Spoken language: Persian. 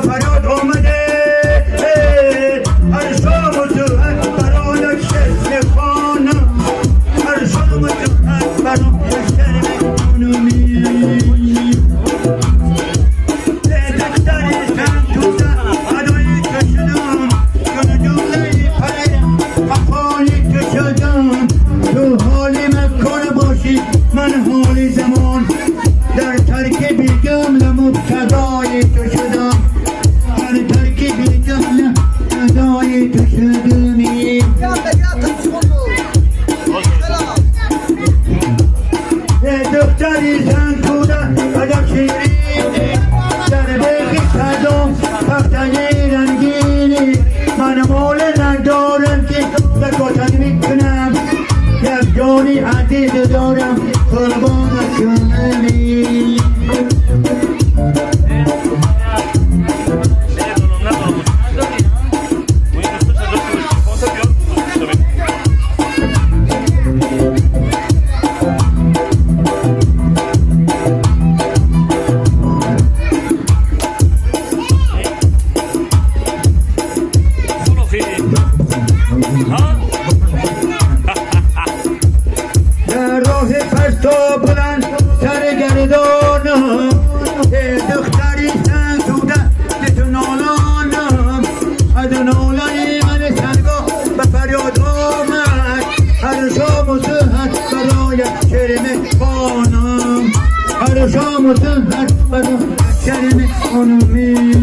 به فریاد آمده هر شام و صبح برای شرم خانم هر شام و صبح برای شرم خانمی دختری سن توده هدایی کشیدم جون جمله پرم افانی کشیدم تو حالی مکن باشی من حالی زمان در ترکیب جمله مبتدای تو شدم در ترکیب جمله مبتدای تو شدمی دختری زن توده قدم شیرینی در بیخی صدام پختنی رنگینی من مول ندارم که بکاتن میکنم یک جانی عزیز دارم قربان کنمی در راه پست و بلند سرگردانم دختری سن توده تو نالانم از نالانی من سرگاه به فریاد آمد هر شام و سحر برای شرم خانم هر شام و سحر برای شرم خانمی